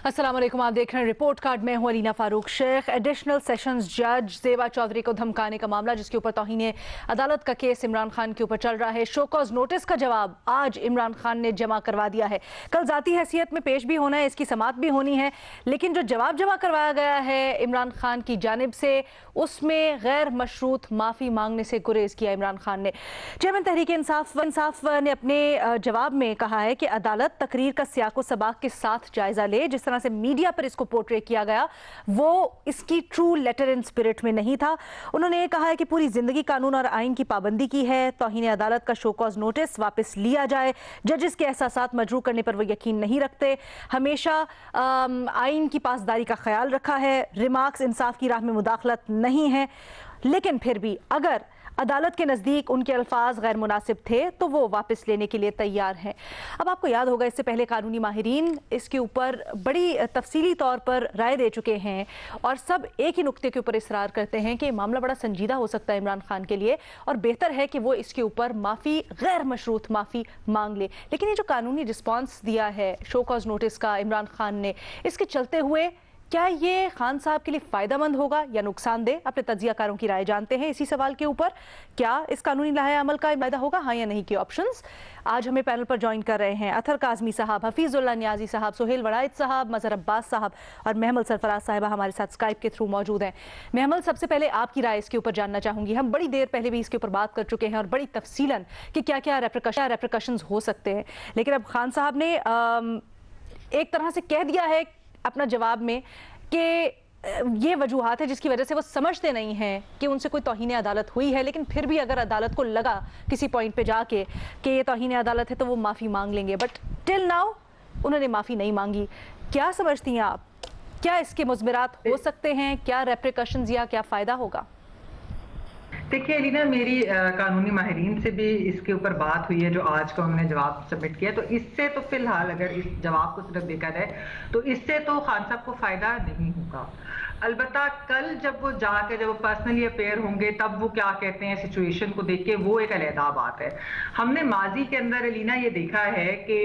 अस्सलाम वालेकुम, आप देख रहे हैं रिपोर्ट कार्ड में हूं अलीना फारूक शेख। एडिशनल सेशंस जज ज़ेबा चौधरी को धमकाने का मामला, जिसके ऊपर तौहीन अदालत का केस इमरान खान के ऊपर चल रहा है। शो कॉज नोटिस का जवाब आज इमरान खान ने जमा करवा दिया है। कल जाती हैसियत में पेश भी होना है, इसकी समाअत भी होनी है, लेकिन जो जवाब जमा करवाया गया है इमरान खान की जानिब से, उसमें गैर मशरूत माफ़ी मांगने से गुरेज किया इमरान खान ने। चेयरमैन तहरीक इंसाफ ने अपने जवाब में कहा है कि अदालत तकरीर का सियाको सबाक के साथ जायजा ले। जिस तरह से मीडिया पर इसको पोर्ट्रे किया गया वो इसकी ट्रू लेटर इन स्पिरिट में नहीं था। उन्होंने कहा है कि पूरी जिंदगी कानून और आइन की पाबंदी की है। तौहीन अदालत का शो कॉज नोटिस वापस लिया जाए। जजेस के एहसासात मजरूह करने पर वो यकीन नहीं रखते, हमेशा आइन की पासदारी का ख्याल रखा है। रिमार्क्स इंसाफ की राह में मुदाखलत नहीं है, लेकिन फिर भी अगर अदालत के नज़दीक उनके अल्फाज गैर मुनासिब थे तो वो वापस लेने के लिए तैयार हैं। अब आपको याद होगा, इससे पहले कानूनी माहिरीन इसके ऊपर बड़ी तफसीली तौर पर राय दे चुके हैं और सब एक ही नुक्ते के ऊपर इसरार करते हैं कि मामला बड़ा संजीदा हो सकता है इमरान खान के लिए और बेहतर है कि वो इसके ऊपर माफ़ी, गैर मशरूत माफ़ी मांग ले। लेकिन ये जो कानूनी रिस्पॉन्स दिया है शो कॉज नोटिस का इमरान खान ने, इसके चलते हुए क्या ये खान साहब के लिए फ़ायदेमंद होगा या नुकसानदेह? अपने तज्जियाकारों की राय जानते हैं इसी सवाल के ऊपर। क्या इस कानूनी लाहे अमल का फायदा होगा, हाँ या नहीं के ऑप्शंस। आज हमें पैनल पर ज्वाइन कर रहे हैं अथर काज़मी साहब, हफीजुल्लाह नियाजी साहब, सुहेल वड़ाइद साहब, मजहर अब्बास साहब और महमल सरफराज साहिबा हमारे साथ स्काइप के थ्रू मौजूद हैं। महमल, सबसे पहले आपकी राय इसके ऊपर जानना चाहूँगी। हम बड़ी देर पहले भी इसके ऊपर बात कर चुके हैं और बड़ी तफसीलन कि क्या क्या रेप्रिकॉशंस हो सकते हैं, लेकिन अब खान साहब ने एक तरह से कह दिया है अपना जवाब में कि ये वजूहात है जिसकी वजह से वो समझते नहीं हैं कि उनसे कोई तौहीन अदालत हुई है, लेकिन फिर भी अगर अदालत को लगा किसी पॉइंट पे जाके कि ये तौहीन अदालत है तो वो माफ़ी मांग लेंगे, बट टिल नाउ उन्होंने माफ़ी नहीं मांगी। क्या समझती हैं आप, क्या इसके मुज़मिरात हो सकते हैं, क्या रेप्रिकॉशंस या क्या फ़ायदा होगा? देखिए अलीना, मेरी कानूनी माहिरीन से भी इसके ऊपर बात हुई है जो आज का उन्होंने जवाब सबमिट किया, तो इससे तो फिलहाल अगर इस जवाब को सिर्फ देखा जाए तो इससे तो खान साहब को फायदा नहीं होगा। अलबत्ता कल जब वो पर्सनली अपेयर होंगे तब वो क्या कहते हैं सिचुएशन को देख के, वो एक अलहदा बात है। हमने माजी के अंदर अलीना ये देखा है कि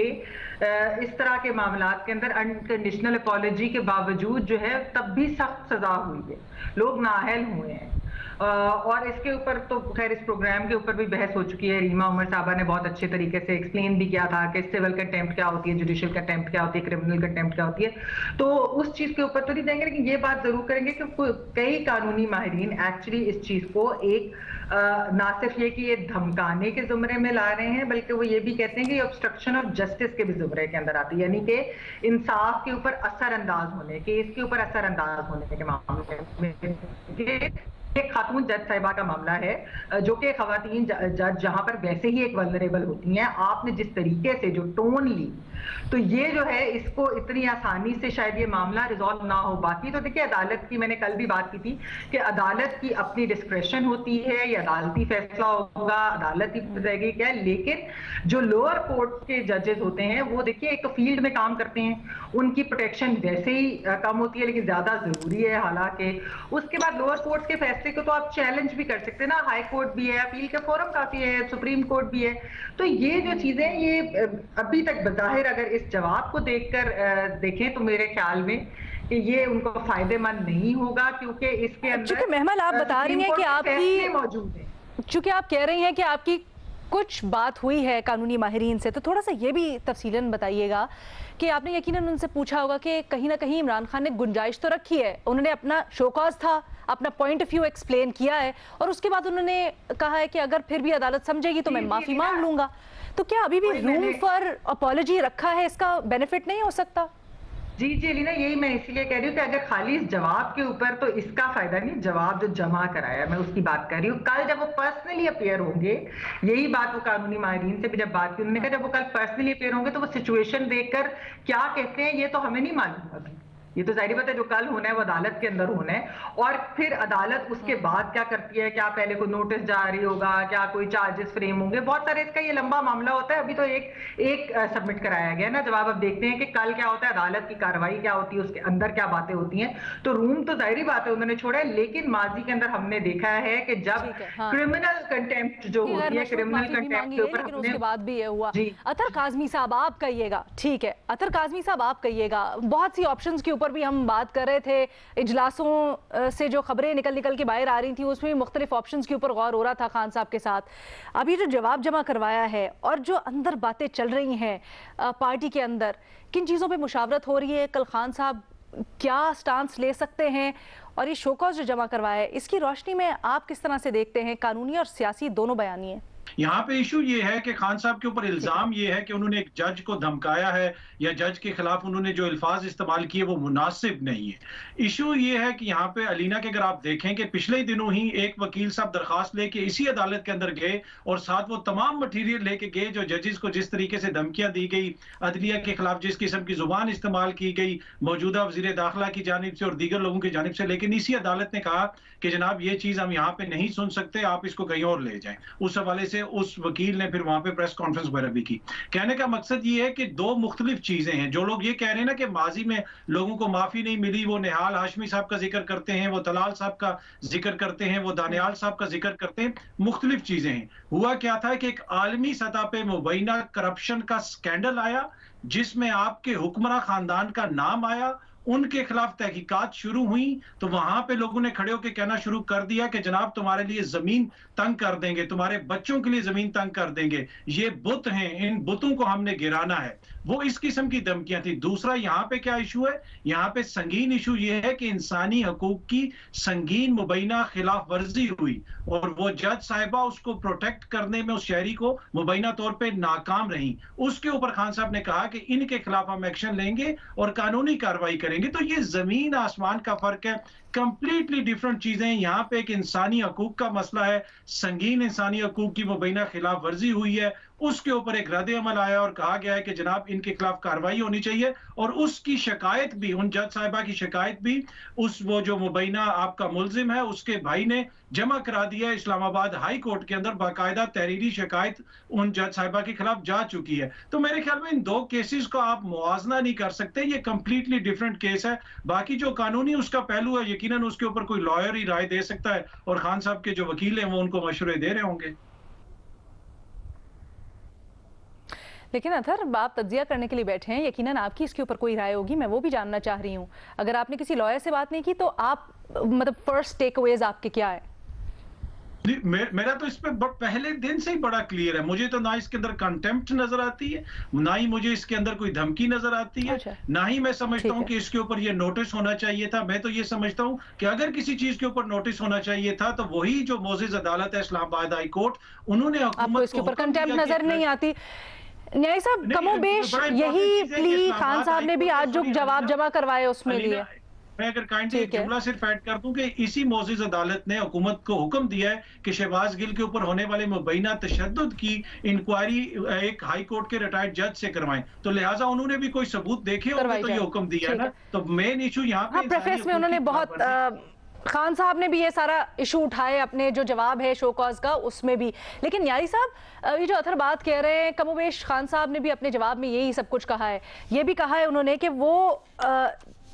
इस तरह के मामलात के अंदर अनकंडीशनल अपॉलजी के बावजूद जो है तब भी सख्त सजा हुई है, लोग नाअहल हुए हैं। और इसके ऊपर तो खैर इस प्रोग्राम के ऊपर भी बहस हो चुकी है। रीमा उमर साहबा ने बहुत अच्छे तरीके से एक्सप्लेन भी किया था कि सिविल कंटेम्प्ट क्या होती है, जुडिशियल कंटेम्प्ट क्या होती है, क्रिमिनल कंटेम्प्ट क्या होती है। तो उस चीज के ऊपर तो नहीं देंगे, लेकिन ये बात जरूर करेंगे कि कई कानूनी माहिरीन एक्चुअली इस चीज को एक ना सिर्फ ये कि ये धमकाने के जुमरे में ला रहे हैं, बल्कि वो ये भी कहते हैं कि ऑब्स्ट्रक्शन ऑफ जस्टिस के भी जुमरे के अंदर आती है, यानी कि इंसाफ के ऊपर असरअंदाज होने, केस के ऊपर असरअंदाज होने के मामले में। एक खातून जज साहिबा का मामला है जो कि खवातीन जज जहां पर वैसे ही एक वल्नरेबल होती हैं, आपने जिस तरीके से जो टोन ली, तो ये जो है इसको इतनी आसानी से शायद ये मामला रिजॉल्व ना हो। बाकी तो देखिए अदालत की, मैंने कल भी बात की थी कि अदालत की अपनी डिस्क्रेशन होती है, ये अदालती फैसला होगा, अदालत ही बताएगी क्या। लेकिन जो लोअर कोर्ट के जजेस होते हैं वो देखिए एक तो फील्ड में काम करते हैं, उनकी प्रोटेक्शन वैसे ही कम होती है, लेकिन ज्यादा जरूरी है। हालांकि उसके बाद लोअर कोर्ट के फैसले को तो आप चैलेंज भी कर सकते हैं ना, हाई कोर्ट भी है, अपील के फोरम काफी है, सुप्रीम कोर्ट भी है। तो ये जो चीजें ये अभी तक बज़ाहिर अगर इस जवाब को देखकर देखें तो मेरे ख्याल में कि ये उनको फायदेमंद नहीं होगा, क्योंकि इसके अंदर महमल आप बता रही हैं कि आपकी मौजूद है, चूंकि आप कह रही हैं कि आपकी कुछ बात हुई है कानूनी माहिरीन से, तो थोड़ा सा ये भी तफसीलन बताइएगा कि आपने यकीनन उनसे पूछा होगा कि कहीं ना कहीं इमरान खान ने गुंजाइश तो रखी है, उन्होंने अपना शोकॉज था, अपना पॉइंट ऑफ व्यू एक्सप्लेन किया है और उसके बाद उन्होंने कहा है कि अगर फिर भी अदालत समझेगी तो मैं माफी मांग लूंगा। तो क्या अभी भी रूम फॉर अपॉलजी रखा है, इसका बेनिफिट नहीं हो सकता? जी अलीना, यही मैं इसीलिए कह रही हूँ कि अगर खाली इस जवाब के ऊपर तो इसका फायदा नहीं, जवाब जो जमा कराया मैं उसकी बात कर रही हूँ। कल जब वो पर्सनली अपेयर होंगे, यही बात वो कानूनी माहिरीन से भी जब बात की, उन्होंने कहा जब वो कल पर्सनली अपेयर होंगे तो वो सिचुएशन देखकर क्या कहते हैं ये तो हमें नहीं मालूम अभी। ये तो जाहिर बात है जो कल होना है वो अदालत के अंदर होना है, और फिर अदालत उसके बाद क्या करती है, क्या पहले कोई नोटिस जारी होगा, क्या कोई चार्जेस फ्रेम होंगे, बहुत सारे इसका ये लंबा मामला होता है। अभी तो एक सबमिट कराया गया ना जवाब। अब देखते हैं कि कल क्या होता है, अदालत की कार्रवाई क्या होती है, उसके अंदर क्या बातें होती हैं। तो रूम तो जाहिर बात है उन्होंने छोड़ा है, लेकिन माजी के अंदर हमने देखा है कि जब क्रिमिनल कंटेम्प्ट जो होती है, क्रिमिनल कंटेम्प्ट के ऊपर उसके बाद भी ये हुआ। अतर काज़मी साहब आप कहिएगा, ठीक है, अतर काज़मी साहब आप कहिएगा, बहुत सी ऑप्शंस के ऊपर भी हम बात कर रहे थे, इजलासों से जो खबरें निकल के बाहर आ रही थी उसमें मुख्तलिफ ऑप्शंस के ऊपर गौर हो रहा था खान साहब के साथ। अभी जो जवाब जमा करवाया है और जो अंदर बातें चल रही हैं पार्टी के अंदर, किन चीज़ों पे मुशावरत हो रही है, कल खान साहब क्या स्टांस ले सकते हैं, और ये शोकॉज जो जमा करवाया है इसकी रोशनी में आप किस तरह से देखते हैं? कानूनी और सियासी दोनों बयानिए। यहाँ पे इशू ये है कि खान साहब के ऊपर इल्जाम ये है कि उन्होंने एक जज को धमकाया है, या जज के खिलाफ उन्होंने जो अल्फाज इस्तेमाल किए वो मुनासिब नहीं है। इशू ये है कि यहाँ पे अलीना के अगर आप देखें कि पिछले दिनों ही एक वकील साहब दरखास्त लेके इसी अदालत के अंदर गए और साथ वो तमाम मटीरियल लेके गए जो जजेस को जिस तरीके से धमकियां दी गई, अदलिया के खिलाफ जिस किस्म की जुबान इस्तेमाल की गई मौजूदा वजीर दाखिला की जानिब से और दीगर लोगों की जानिब से, लेकिन इसी अदालत ने कहा कि जनाब ये चीज हम यहाँ पे नहीं सुन सकते, आप इसको कहीं और ले जाएं। उस हवाले से उस वकील ने फिर वहां पे प्रेस कॉन्फ्रेंस वगैरह भी की। कहने का मकसद ये है कि दो मुख्तलिफ चीजें हैं। जो लोग ये कह रहे हैं ना कि माजी में लोगों को माफी नहीं मिली, वो निहाल हाशमी साहब का जिक्र करते हैं, वो तलाल साहब का जिक्र करते हैं, वो दानियाल साहब का जिक्र करते हैं, मुख्तलिफ चीजें हैं। हुआ क्या था कि एक आलमी सतह पे मुबैना करप्शन का स्कैंडल आया जिसमें आपके हुक्मरान खानदान का नाम आया, उनके खिलाफ तहकीकात शुरू हुई, तो वहां पे लोगों ने खड़े होकर कहना शुरू कर दिया कि जनाब तुम्हारे लिए जमीन तंग कर देंगे, तुम्हारे बच्चों के लिए जमीन तंग कर देंगे, ये बुत हैं, इन बुतों को हमने गिराना है। वो इस किस्म की धमकियां थी। दूसरा यहाँ पे क्या इशू है, यहाँ पे संगीन इशू ये है कि इंसानी हकूक की संगीन मुबैना खिलाफ वर्जी हुई और वो जज साहिबा उसको प्रोटेक्ट करने में उस शहरी को मुबैना तौर पे नाकाम रही। उसके ऊपर खान साहब ने कहा कि इनके खिलाफ हम एक्शन लेंगे और कानूनी कार्रवाई करेंगे। तो ये जमीन आसमान का फर्क है, कंप्लीटली डिफरेंट चीजें। यहाँ पे एक इंसानी हकूक का मसला है, संगीन इंसानी हकूक की मुबैना खिलाफ वर्जी हुई है, उसके ऊपर एक रद्द अमल आया और कहा गया है कि जनाब इनके खिलाफ कार्रवाई होनी चाहिए। और उसकी शिकायत भी, उन जज साहिबा की शिकायत भी उस वो जो मुबैना आपका मुलजिम है उसके भाई ने जमा करा दिया है इस्लामाबाद हाई कोर्ट के अंदर। बाकायदा तहरीरी शिकायत उन जज साहिबा के खिलाफ जा चुकी है। तो मेरे ख्याल में इन दो केसेस को आप मुआवजा नहीं कर सकते, ये कंप्लीटली डिफरेंट केस है। बाकी जो कानूनी उसका पहलू है यकीनन उसके ऊपर कोई लॉयर ही राय दे सकता है और खान साहब के जो वकील हैं वो उनको मशवरे दे रहे होंगे। लेकिन अतर आप तज्जिया करने के लिए बैठे हैं, यकीनन आपकी इसके ऊपर कोई राय होगी, मैं वो भी जानना चाह रही हूँ। अगर आपने किसी लॉयर से बात नहीं की तो आप मतलब फर्स्ट टेक अवेज आपके क्या है? मेरा तो इस पे पहले दिन से ही बड़ा क्लियर है। मुझे तो ना इसके अंदर कंटेम्प्ट नजर आती है, ना ही मुझे इसके अंदर कोई धमकी नजर आती है। अच्छा। ना ही मैं समझता हूँ कि इसके ऊपर ये नोटिस होना चाहिए था। मैं तो ये समझता हूँ कि अगर किसी चीज के ऊपर नोटिस होना चाहिए था तो वही जो मोजिज अदालत है इस्लामाबाद हाई कोर्ट, उन्होंने आपको इसके ऊपर कंटेम्प्ट नजर नहीं आती। न्याय साहब कमोबेश यही प्ली खान साहब ने भी आज जो जवाब जमा करवाए उसमें लिया। मैं अगर काइंडली एक जुमला सिर्फ ऐड कर दूं कि इसी मोजिज अदालत ने हुकूमत को हुक्म दिया है कि शहबाज गिल के ऊपर होने वाले मुबैना तशद्दुद की इंक्वायरी एक हाई कोर्ट के रिटायर्ड जज से करवाएं। तो लिहाजा उन्होंने भी कोई सबूत देखे होंगे तो ये हुक्म दिया है ना। तो मेन इशू यहाँ पे प्रेफेस में उन्होंने बहुत खान साहब ने भी ये सारा इशू उठाए अपने जो जवाब है शो कॉज का उसमें भी। लेकिन यारी साहब ये जो अथर बात कह रहे हैं, कमोबेश खान साहब ने भी अपने जवाब में यही सब कुछ कहा है। ये भी कहा है उन्होंने कि वो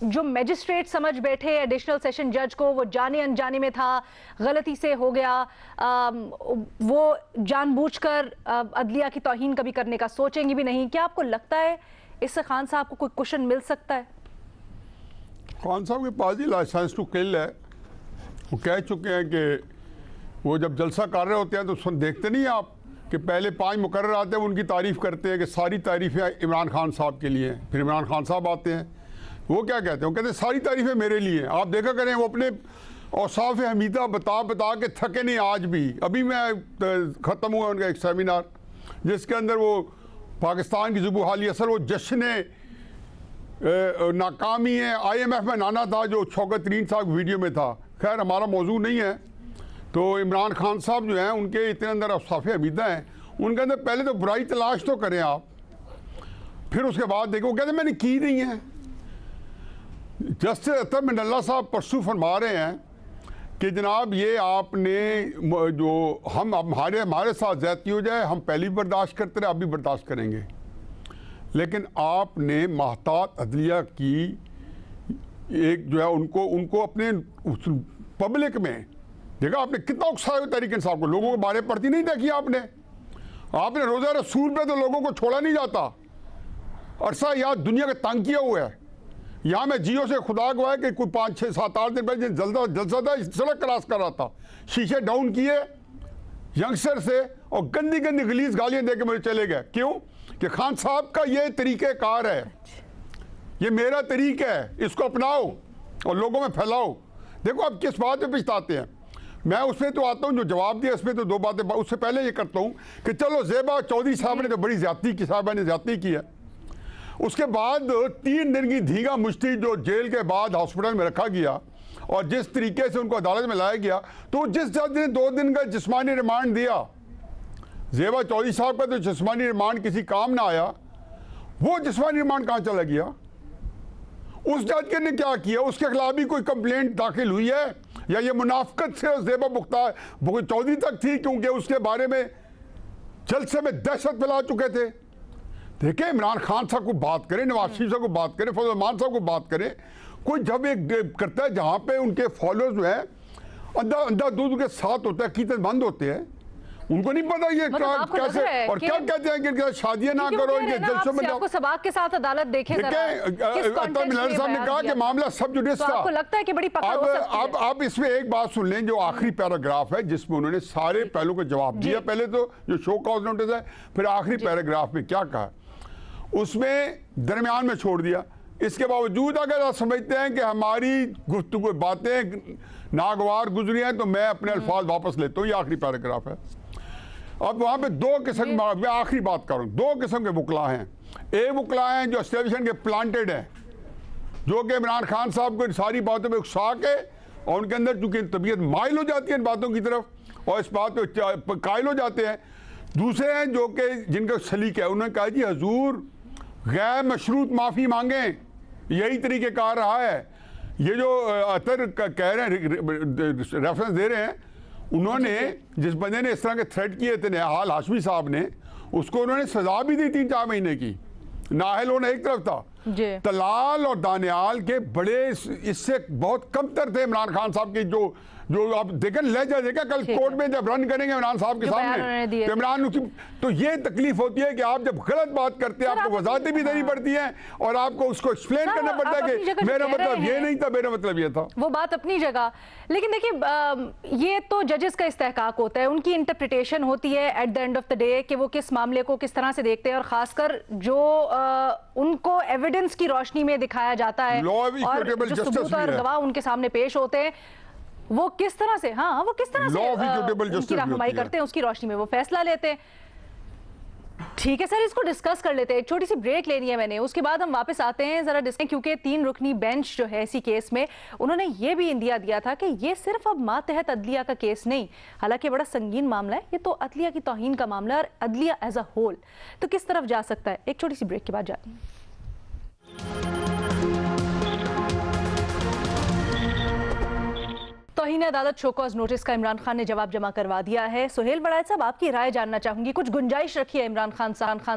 जो मैजिस्ट्रेट समझ बैठे एडिशनल सेशन जज को वो जाने अनजाने में था, गलती से हो गया, वो जानबूझकर अदलिया की तौहीन कभी करने का सोचेंगे भी नहीं। क्या आपको लगता है इससे खान साहब को कोई कुशन मिल सकता है? खान साहब के पास ही लाइसेंस टू किल है। वो कह चुके हैं कि वो जब जलसा कर रहे होते हैं तो सुन देखते नहीं आप कि पहले 5 मुकर्रर आते हैं, उनकी तारीफ़ करते हैं कि सारी तारीफ़ें इमरान खान साहब के लिए हैं। फिर इमरान खान साहब आते हैं, वो क्या कहते हैं? वो कहते हैं सारी तारीफ़ें मेरे लिए हैं। आप देखा करें वो अपने औसाफ हमीदा बता बता के थके नहीं आज भी। अभी मैं ख़त्म हुआ उनका एक सेमिनार जिसके अंदर वो पाकिस्तान की ज़ुबू हाली असर वो जश्न नाकामी है IMF में नाना था जो शौकत तरीन साहब वीडियो में था। खैर हमारा मौजू नहीं है। तो इमरान खान साहब जो हैं उनके इतने अंदर औसाफ हमीदा हैं, उनके अंदर पहले तो बुराई तलाश तो करें आप, फिर उसके बाद देखो। वो कहते मैंने की नहीं है। जस्टिस अतर मिनल्ला साहब परसों फरमा रहे हैं कि जनाब ये आपने जो हमारे साथ ज्यादती हो जाए हम पहले भी बर्दाश्त करते रहे, अब भी बर्दाश्त करेंगे, लेकिन आपने महतात अदलिया की एक जो है उनको अपने पब्लिक में देखा आपने कितना उकसाया हुआ तहरीक इंसाफ को, लोगों के बारे पढ़ती नहीं देखी आपने रोज़ा रसूल पे तो लोगों को छोड़ा नहीं जाता, अरसा याद दुनिया के तंग किया हुआ है। यहाँ मैं जियो से खुदा गवाह कि कोई 5, 6, 7, 8 दिन पहले जलसा था, सड़क क्रॉस कर रहा था, शीशे डाउन किए यंगस्टर से और गंदी गंदी गलीज गालियां दे के मुझे चले गए। क्यों कि खान साहब का ये तरीक़ेकार है, ये मेरा तरीका है, इसको अपनाओ और लोगों में फैलाओ। देखो आप किस बात पे पछताते हैं, मैं उसमें तो आता हूँ जो जवाब दिया इसमें तो 2 बातें, उससे पहले ये करता हूँ कि चलो ज़ेबा चौधरी साहब ने तो बड़ी ज्यादती की, साहबा ने ज्यादती की है, उसके बाद 3 दिन की धींगा मुश्ती जो जेल के बाद हॉस्पिटल में रखा गया और जिस तरीके से उनको अदालत में लाया गया, तो जिस जज ने 2 दिन का जिस्मानी रिमांड दिया, ज़ेबा चौधरी साहब का तो जिस्मानी रिमांड किसी काम ना आया, वो जिस्मानी रिमांड कहाँ चला गया? उस जज ने क्या किया? उसके खिलाफ भी कोई कंप्लेंट दाखिल हुई है या ये मुनाफकत से ज़ेबा चौधरी तक थी क्योंकि उसके बारे में जलसे में दहशत फैला चुके थे? देखिए इमरान खान साहब को बात करें, नवाज शरीफ साहब को बात करें, फजल रहमान साहब को बात करें, कोई जब एक करता है जहाँ पे उनके फॉलोअर्स जो है अंधा दूध के साथ होता है, कीमतमंद होते हैं, उनको नहीं पता ये कैसे और क्या कहते हैं कि शादियां ना करो, इनके जलसों में आपको सबाक के साथ अदालत देखे अतर मिनल्ला साहब ने कहा कि मामला सब जुडिस था। आपको लगता है कि बड़ी पकड़ हो सकती है? अब आप इसमें एक बात सुन लें, जो आखिरी पैराग्राफ है जिसमें उन्होंने सारे पहलुओं का जवाब दिया, पहले तो जो शो कॉज नोटिस है, फिर आखिरी पैराग्राफ में क्या कहा उसमें दरमियान में छोड़ दिया। इसके बावजूद अगर आप समझते हैं कि हमारी गुफ्तगू बातें नागवार गुजरी हैं तो मैं अपने अल्फाज वापस लेता हूँ, ये आखिरी पैराग्राफ है। अब वहाँ पे 2 किस्म, मैं आखिरी बात करूँ, 2 किस्म के वकला हैं। एक वकला हैं जो एस्टेब्लिशमेंट के प्लांटेड हैं, जो कि इमरान खान साहब को सारी बातों में उकसा के और उनके अंदर चूंकि तबीयत माइल हो जाती है इन बातों की तरफ और इस बात पे कायल हो जाते हैं। दूसरे हैं जो कि जिनका सलीक है, उन्होंने कहा जी हजूर गैर मशरूत माफ़ी मांगें, यही तरीक़ेकार रहा है। ये जो अतर कह रहे हैं, रेफरेंस दे रहे हैं, उन्होंने जिस बंदे ने इस तरह के थ्रेट किए थे निहाल हाशमी साहब ने, उसको उन्होंने सजा भी दी 3-4 महीने की। नाहल होना एक तरफ था, तलाल और दानियाल के बड़े इससे बहुत कमतर थे इमरान खान साहब की, जो आप देखें लहजा देखा कल कोर्ट में जब रन करेंगे इमरान साहब के सामने तो इमरान तो ये तकलीफ होती है कि आप जब गलत बात करते हैं आपको वजाहतें भी देनी पड़ती हैं और आपको उसको एक्सप्लेन करना पड़ता है कि मेरा मतलब ये नहीं था, मेरा मतलब ये था। वो बात अपनी जगह, लेकिन देखिए ये तो जजेस का इस्तेहकाक होता है, उनकी इंटरप्रिटेशन होती है at the end of the day कि वो किस मामले को किस तरह से देखते हैं और खासकर जो उनको एविडेंस की रोशनी में दिखाया जाता है और जो सबूत और गवाह उनके सामने पेश होते हैं वो किस तरह से वो किस तरह से उनकी रहनुमाई करते हैं, उसकी रोशनी में वो फैसला लेते हैं। ठीक है सर, इसको डिस्कस कर लेते हैं, एक छोटी सी ब्रेक लेनी है मैंने, उसके बाद हम वापस आते हैं जरा डिस्कस, क्योंकि 3 रुकनी बेंच जो है इसी केस में उन्होंने ये भी इंदिया दिया था कि ये सिर्फ अब मातहत अदलिया का केस नहीं, हालांकि बड़ा संगीन मामला है, ये तो अदलिया की तौहीन का मामला है और अदलिया एज अ होल तो किस तरफ जा सकता है। एक छोटी सी ब्रेक के बाद जाते हैं। तौहीन अदालत शोकॉज नोटिस का इमरान खान ने जवाब जमा करवा दिया है। सुहेल बड़ाई साहब, आपकी राय जानना चाहूंगी, कुछ गुंजाइश रखी है इमरान खान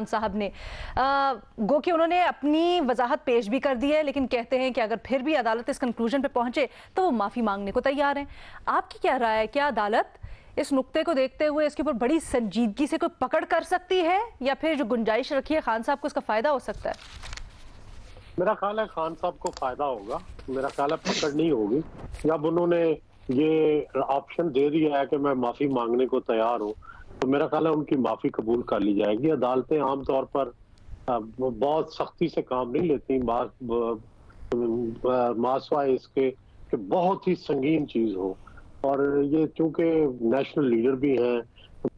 साहब ने, गो कि उन्होंने अपनी वजाहत पेश भी कर दी है, लेकिन कहते हैं कि अगर फिर भी अदालत इस कंक्लूजन पे पहुंचे तो वो माफी मांगने को तैयार हैं। आपकी क्या राय है, क्या अदालत इस नुक्ते को देखते हुए इसके ऊपर बड़ी संजीदगी से कोई पकड़ कर सकती है या फिर जो गुंजाइश रखी है खान साहब को उसका फायदा हो सकता है? मेरा ख्याल है खान साहब को फायदा होगा, मेरा ख्याल है पकड़ नहीं होगी। जब उन्होंने ये ऑप्शन दे दिया है कि मैं माफी मांगने को तैयार हूँ तो मेरा ख्याल है उनकी माफी कबूल कर ली जाएगी। अदालतें आमतौर पर बहुत सख्ती से काम नहीं लेती, मासवा इसके कि बहुत ही संगीन चीज हो, और ये चूंकि नेशनल लीडर भी हैं,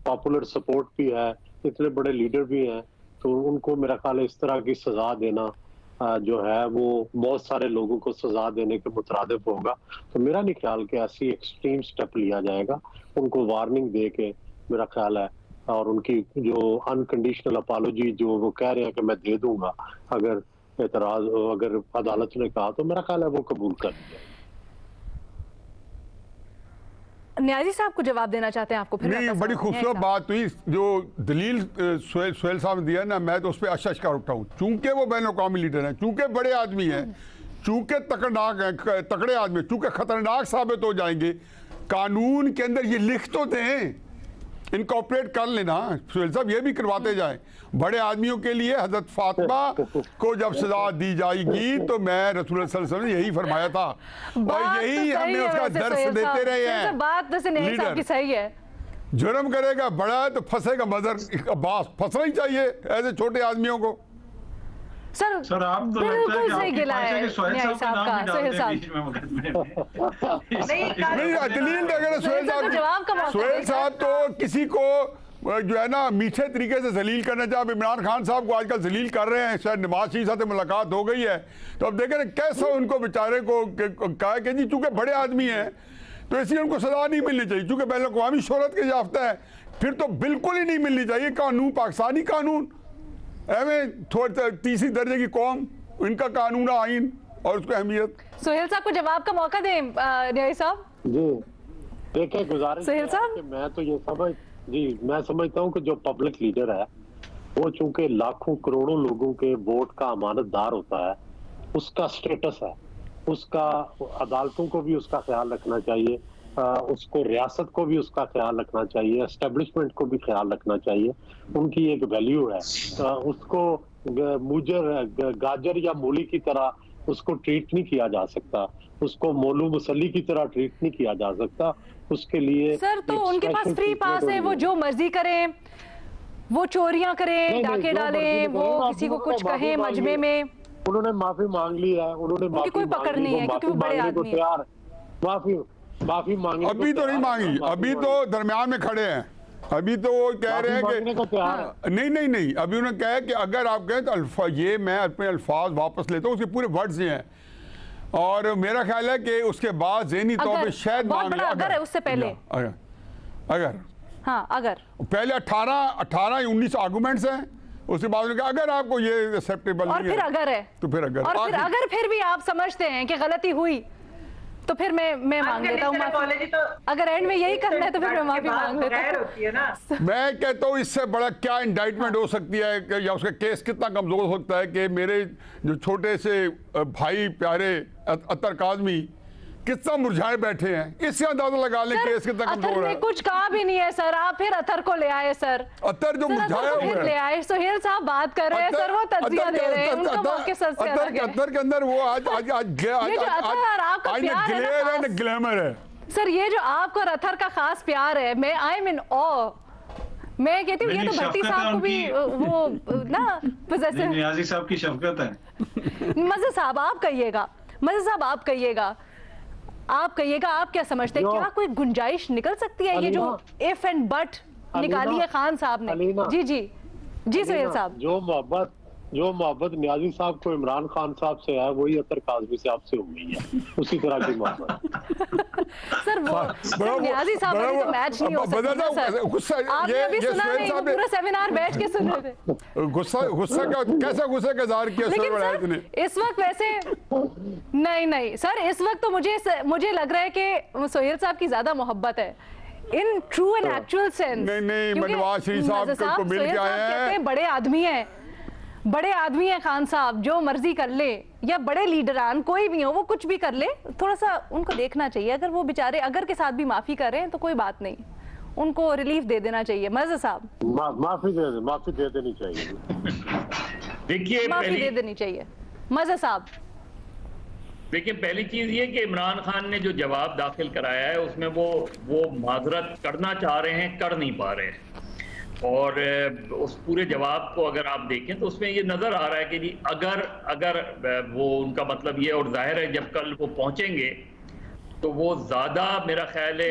पॉपुलर सपोर्ट भी है, इतने बड़े लीडर भी हैं, तो उनको मेरा ख्याल है इस तरह की सजा देना जो है वो बहुत सारे लोगों को सजा देने के मुतरादिफ होगा। तो मेरा नहीं ख्याल कि ऐसी एक्सट्रीम स्टेप लिया जाएगा, उनको वार्निंग दे के मेरा ख्याल है, और उनकी जो अनकंडीशनल अपॉलॉजी जो वो कह रहे हैं कि मैं दे दूंगा अगर एतराज अगर अदालत ने कहा तो मेरा ख्याल है वो कबूल कर लिया। न्याजी साहब को जवाब देना चाहते हैं आपको? फिर नहीं, बड़ी खूबसूरत बात हुई जो दलील सुहेल साहब ने दिया ना, मैं तो उस पर अशश का उठाऊं। चूंकि वो बैन अवी लीडर हैं, चूंकि बड़े आदमी हैं, चूंकि तकड़े आदमी, चूंकि खतरनाक साबित हो जाएंगे, कानून के अंदर ये लिख तो दें, इनकॉर्पोरेट कर लेना। सुहेल साहब ये भी करवाते जाएं। बड़े आदमियों के लिए हजरत फातिमा को जब सजा दी जाएगी तो मैं रसूल सल्लल्लाहु अलैहि वसल्लम ने यही फरमाया था और यही हमने उसका दर्स देते रहे हैं। बात वैसे न्याजी साहब की सही है। जुर्म करेगा बड़ा है तो फंसेगा मदर अब्बास, फंसना ही चाहिए ऐसे छोटे आदमियों को। सर आप तो बिल्कुल सही गिला है न्याजी साहब का। सुहेल साहब नहीं, दलील अगर सुहेल साहब तो किसी को जो है ना मीठे तरीके से जलील करना चाहिए। इमरान खान साहब को आजकल जलील कर रहे हैं, शायद नवाज शरीफ साहब से मुलाकात हो गई है तो अब देखें कैसे उनको बेचारे को कहा कि जी चूंकि बड़े आदमी हैं तो इसलिए उनको सजा नहीं मिलनी चाहिए, चूंकि बैन अवी शोहरत के याफ्ता है, फिर तो बिल्कुल ही नहीं मिलनी चाहिए। कानून पाकिस्तानी कानून एवं थोड़े तीसरी दर्जे की कौम, इनका कानून आइन और उसको अहमियत। सुहेल साहब को जवाब का मौका दें न्याजी साहब। जी देखिए, गुजारिश सुहेल साहब, मैं तो ये मैं समझता हूँ कि जो पब्लिक लीडर है वो चूंकि लाखों करोड़ों लोगों के वोट का अमानतदार होता है, उसका स्टेटस है, उसका अदालतों को भी उसका ख्याल रखना चाहिए, उसको रियासत को भी उसका ख्याल रखना चाहिए, एस्टेब्लिशमेंट को भी ख्याल रखना चाहिए। उनकी एक वैल्यू है, उसको मुजर गाजर या मूली की तरह उसको ट्रीट नहीं किया जा सकता, उसको मोलू मुसल्ली की तरह ट्रीट नहीं किया जा सकता। उसके लिए सर तो उनके पास फ्री पास है, वो जो मर्जी करें, वो चोरियां करें, डाके डालें, वो किसी को कुछ कहें मजमे में। उन्होंने माफी मांग ली है, उन्होंने माफी कोई पकड़ नहीं है क्योंकि वो बड़े आदमी हैं। माफी मांगी अभी तो नहीं मांगी, अभी तो दरमियान में खड़े हैं। अभी तो वो कह रहे हैं कि नहीं, अभी उन्होंने कहा कि अगर आप कहें तो ये मैं अपने अल्फाज वापस लेता हूँ, उसके पूरे वर्ड्स ये हैं और मेरा ख्याल है कि उसके बाद ज़हनी तौर पे शायद मांग लिया। अगर है उससे पहले अगर पहले 18 या 19 आर्गूमेंट्स हैं, उसके बाद उन्होंने कहा अगर आपको ये एक्सेप्टेबल नहीं है फिर अगर है तो फिर अगर फिर भी आप समझते हैं कि गलती हुई तो फिर मैं मांग लेता हूँ माफी। अगर एंड में यही करना है तो फिर मैं माफी मांग लेता हूँ। मैं कहता हूँ इससे बड़ा क्या इंडाइटमेंट हो सकती है या उसका केस कितना कमजोर हो सकता है कि मेरे जो छोटे से भाई प्यारे अतर काज़मी कितना मुरझाए बैठे हैं, इससे अंदाजा लगा लें केस कितना कमजोर है। कुछ कहा भी नहीं है सर, आप फिर अतर को ले आए सर। अतर जो मुरझाया हुआ है ले आए। सुहेल साहब बात कर रहे हैं सर, वो तज्जिया दे रहे हैं, उनका मौके सर से अलग है। अतर के अंदर वो आज ग्लैमर है सर। ये जो आपका और अतर का खास प्यार है, मैं आई एम इन ऑ। मैं कहती हूँ ये तो भट्टी साहब को भी वो ना पोजेसिव। न्याजी साहब की शफकत है। मज़े साहब आप कहिएगा, मज़े साहब आप कहिएगा, आप क्या समझते हैं, क्या कोई गुंजाइश निकल सकती है ये जो इफ एंड बट निकाली है खान साहब ने? जी सुहेल साहब, जो मोहब्बत न्याजी साहब को इमरान खान साहब से है वही अतर काज़मी से आपसे हो गई है, उसी तरह की मोहब्बत। सर वो न्याजी साहब वाली तो मैच नहीं हो सकता सर। आपने अभी सुना नहीं, वो पूरा सेमिनार बैठ के सुन रहे थे। गुस्सा का कैसा गुस्से का इज़हार किया सर इस वक्त? वैसे नहीं सर, इस वक्त तो मुझे लग रहा है कि सुहेल साहब की ज्यादा मोहब्बत है in true and actual sense. नहीं, नवाज शरीफ साहब को मिल के आए हैं, बड़े आदमी हैं खान साहब, जो मर्जी कर ले, या बड़े लीडरान कोई भी हो वो कुछ भी कर ले, थोड़ा सा उनको देखना चाहिए। अगर वो बेचारे अगर के साथ भी माफी कर रहे हैं तो कोई बात नहीं, उनको रिलीफ दे देना चाहिए। मज़े साहब माफी दे देनी चाहिए। देखिए माफी दे देनी चाहिए मज़े साहब। देखिए पहली चीज ये कि इमरान खान ने जो जवाब दाखिल कराया है उसमें वो माजरत करना चाह रहे हैं, कर नहीं पा रहे हैं। और उस पूरे जवाब को अगर आप देखें तो उसमें ये नजर आ रहा है कि जी अगर वो उनका मतलब ये, और जाहिर है जब कल वो पहुंचेंगे तो वो ज्यादा मेरा ख्याल है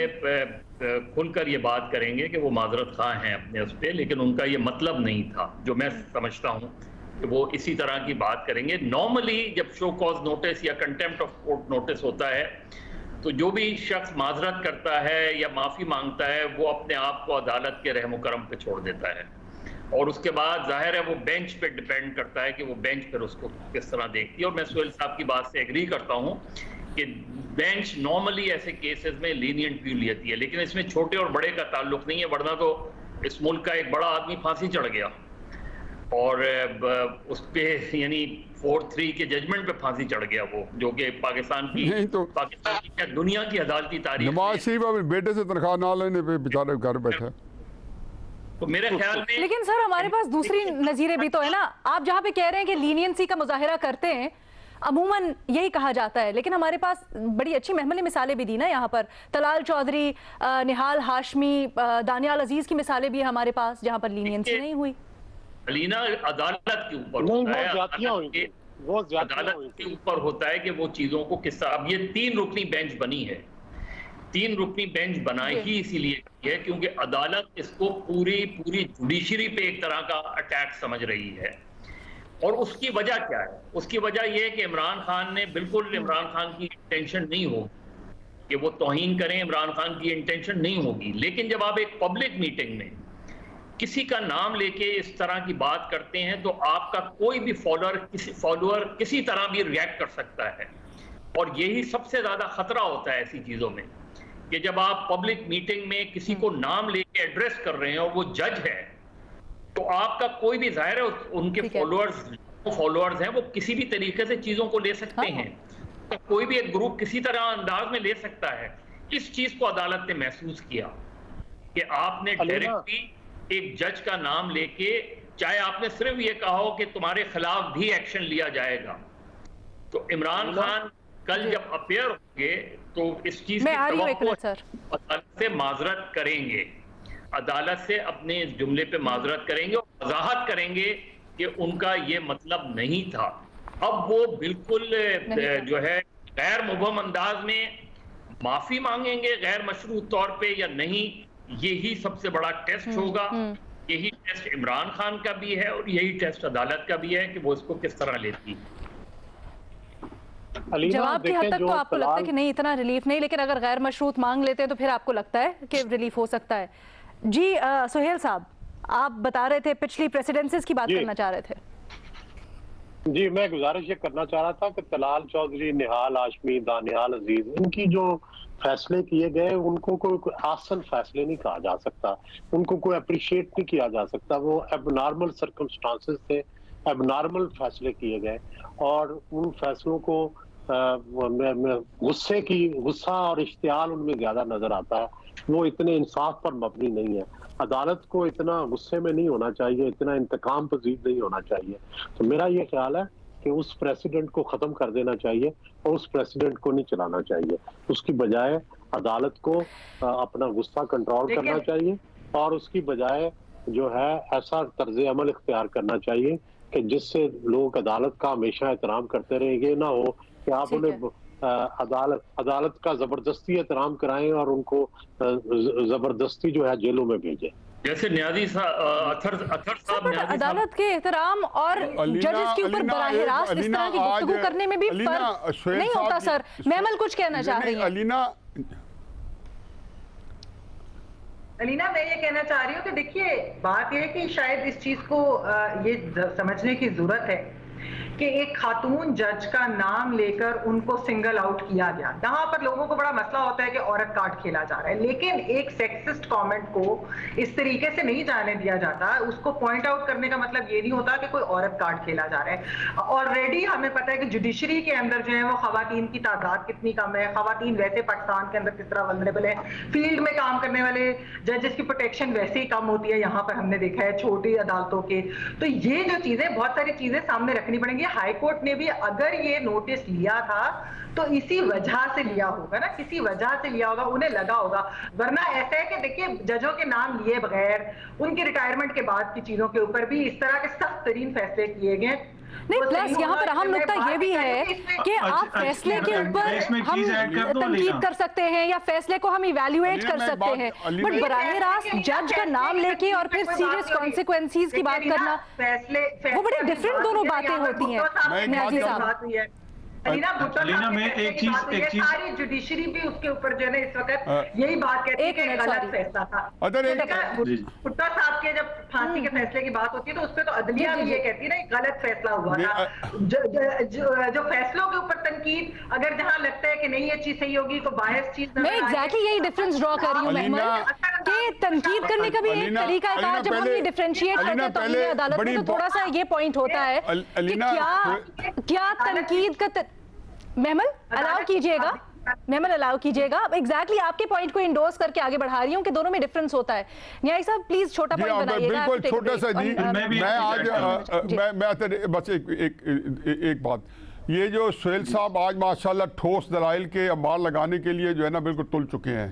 खुलकर ये बात करेंगे कि वो माजरत खा हैं अपने उस पर, लेकिन उनका ये मतलब नहीं था, जो मैं समझता हूँ कि वो इसी तरह की बात करेंगे। नॉर्मली जब शो कॉज नोटिस या कंटेम्प्ट ऑफ कोर्ट नोटिस होता है तो जो भी शख्स माजरत करता है या माफ़ी मांगता है वो अपने आप को अदालत के रहम करम पे छोड़ देता है। और उसके बाद जाहिर है वो बेंच पे डिपेंड करता है कि वो बेंच फिर उसको किस तरह देखती है। और मैं सुहेल साहब की बात से एग्री करता हूँ कि बेंच नॉर्मली ऐसे केसेस में लीनियंट व्यू लेती है, लेकिन इसमें छोटे और बड़े का ताल्लुक नहीं है, वरना तो इस मुल्क का एक बड़ा आदमी फांसी चढ़ गया और उस पे यानी 4-3 के जजमेंट पे फांसी चढ़ गया, वो जो कि पाकिस्तान की दुनिया की अदालती तारीख नवाज शरीफ अपने बेटे से तनख्वाह ना लेने पे बेचारे घर बैठे। तो मेरे ख्याल में लेकिन सर हमारे पास दूसरी नजीरें भी तो है ना। आप जहाँ पे कह रहे हैं कि लीनियंसी का मुजाहिरा करते हैं, अमूमन यही कहा जाता है, लेकिन हमारे पास बड़ी अच्छी महमूली मिसालें भी दी ना यहाँ पर। तलाल चौधरी, निहाल हाशमी, दानियाल अजीज की मिसालें भी है हमारे पास जहाँ पर लीनियंसी नहीं हुई। अलीना अदालत के ऊपर होता है, वो अदालत के ऊपर होता है कि वो चीजों को किस तरह। अब ये 3 रुकनी बेंच बनी है, 3 रुकनी बेंच बनाई ही इसीलिए है क्योंकि अदालत इसको पूरी जुडिशरी पे एक तरह का अटैक समझ रही है। और उसकी वजह क्या है? उसकी वजह यह है कि इमरान खान ने बिल्कुल, इमरान खान की इंटेंशन नहीं होगी कि वो तौहीन करें, इमरान खान की इंटेंशन नहीं होगी, लेकिन जब आप एक पब्लिक मीटिंग में किसी का नाम लेके इस तरह की बात करते हैं तो आपका कोई भी फॉलोअर किसी तरह भी रिएक्ट कर सकता है। और यही सबसे ज्यादा खतरा होता है ऐसी चीजों में कि जब आप पब्लिक मीटिंग में किसी को नाम लेके एड्रेस कर रहे हैं और वो जज है, तो आपका कोई भी, जाहिर है उनके फॉलोअर्स हैं, वो किसी भी तरीके से चीजों को ले सकते हैं, तो कोई भी एक ग्रुप किसी तरह अंदाज में ले सकता है। इस चीज को अदालत ने महसूस किया कि आपने डायरेक्टली एक जज का नाम लेके, चाहे आपने सिर्फ ये कहा हो कि तुम्हारे खिलाफ भी एक्शन लिया जाएगा, तो इमरान खान कल जब अपेयर होंगे तो इस चीज की अदालत से माजरत करेंगे, अदालत से अपने इस जुमले पे माजरत करेंगे और वजाहत करेंगे कि उनका ये मतलब नहीं था। अब वो बिल्कुल जो है गैर मुबहम अंदाज में माफी मांगेंगे गैर मशरूत तौर पे या नहीं, यही सबसे बड़ा टेस्ट होगा। यही टेस्ट इमरान खान का भी है और यही टेस्ट अदालत का भी है कि वो इसको किस तरह लेती है। जवाब की हद तक तो आपको लगता है कि नहीं इतना रिलीफ नहीं, लेकिन अगर गैर मशरूत मांग लेते हैं तो फिर आपको लगता है कि रिलीफ हो सकता है। जी सुहेल साहब, आप बता रहे थे पिछली प्रेसिडेंसीज की बात करना चाह रहे थे। जी, मैं गुजारिश ये करना चाह रहा था कि तलाल चौधरी, निहाल हाशमी, दानियाल अजीज, इनकी जो फैसले किए गए उनको कोई आसान फैसले नहीं कहा जा सकता, उनको कोई अप्रिशिएट नहीं किया जा सकता। वो एबनॉर्मल सर्कमस्टांसेस थे, एबनॉर्मल फैसले किए गए और उन फैसलों को गुस्सा और इश्तियाल उनमें ज्यादा नजर आता है। वो इतने इंसाफ पर मबनी नहीं है। अदालत को इतना गुस्से में नहीं होना चाहिए, इतना इंतकाम पजीर नहीं होना चाहिए। तो मेरा ये ख्याल है कि उस प्रेसिडेंट को खत्म कर देना चाहिए और उस प्रेसिडेंट को नहीं चलाना चाहिए। उसकी बजाय अदालत को अपना गुस्सा कंट्रोल करना चाहिए और उसकी बजाय जो है ऐसा तर्ज अमल इख्तियार करना चाहिए कि जिससे लोग अदालत का हमेशा एहतराम करते रहे। ये ना हो कि आप उन्हें अदालत का जबरदस्ती एहतराम कराएं और उनको जबरदस्ती जो है जेलों में भेजें। जैसे न्याजी साहब अदालत के एहतराम और जजेस के ऊपर बराह रास्त इस तरह की गुफ्तगू करने में भी फर्क नहीं होता। सर महमल कुछ कहना चाह रही है। अलीना, मैं ये कहना चाह रही हूँ कि देखिए बात ये है कि शायद इस चीज को ये समझने की जरूरत है कि एक खातून जज का नाम लेकर उनको सिंगल आउट किया गया। यहाँ पर लोगों को बड़ा मसला होता है कि औरत कार्ड खेला जा रहा है, लेकिन एक सेक्सिस्ट कमेंट को इस तरीके से नहीं जाने दिया जाता। उसको पॉइंट आउट करने का मतलब ये नहीं होता कि कोई औरत कार्ड खेला जा रहा है। ऑलरेडी हमें पता है कि जुडिशरी के अंदर जो है वो खवातीन की तादाद कितनी कम है। खवातीन वैसे पाकिस्तान के अंदर किस तरह वल्नरेबल है, फील्ड में काम करने वाले जजेस की प्रोटेक्शन वैसे ही कम होती है, यहाँ पर हमने देखा है छोटी अदालतों के। तो ये जो चीजें, बहुत सारी चीजें सामने रखनी पड़ेंगी। हाई कोर्ट ने भी अगर ये नोटिस लिया था तो इसी वजह से लिया होगा ना, किसी वजह से लिया होगा, उन्हें लगा होगा। वरना ऐसा है कि देखिए जजों के नाम लिए बगैर उनके रिटायरमेंट के बाद की चीजों के ऊपर भी इस तरह के सख्त तरीन फैसले किए गए। नहीं, प्लस यहाँ पर अहम नुकता ये भी है कि आप फैसले के ऊपर हम तनकीद कर सकते हैं या फैसले को हम इवैल्यूएट कर सकते हैं, बट बराह रास्त जज का नाम लेके और फिर सीरियस कॉन्सिक्वेंसीज की बात करना, वो बड़ी डिफरेंट दोनों बातें होती हैं। न्याजी साहब, अलीना भुट्टो अलीना में एक चीज सारी जुडिशरी भी उसके ऊपर जो है ना इस वक्त यही बात कहती है कि गलत फैसला था। भुट्टो साहब के जब फांसी के फैसले की बात होती है तो उसपे तो अदलिया भी ये कहती है ना गलत फैसला हुआ था। जो फैसलों के ऊपर तनकीद, अगर जहाँ लगता है कि नहीं ये चीज सही होगी तो बायस चीज मैं एग्जैक्टली यही डिफरेंस ड्रॉ कर रही हूँ महमूद, कि तनकीद करने का भी एक तरीका है। जब हम ये डिफरेंशिएट करते हैं तो अदालत में तो थोड़ा सा ये पॉइंट होता है कि क्या तनकीद का महमल अलाउ कीजिएगा, महमल अलाउ कीजिएगा। एग्जैक्टली आपके पॉइंट को इंडोर्स करके आगे बढ़ा रही हूँ कि दोनों में डिफरेंस होता है। न्यायी साहब प्लीज छोटा पॉइंट बनाइएगा। बिल्कुल छोटा सा जी, मैं बस एक बात, ये जो सुहेल साहब आज माशाल्लाह ठोस दलाइल के अमार लगाने के लिए जो है ना बिल्कुल तुल चुके हैं।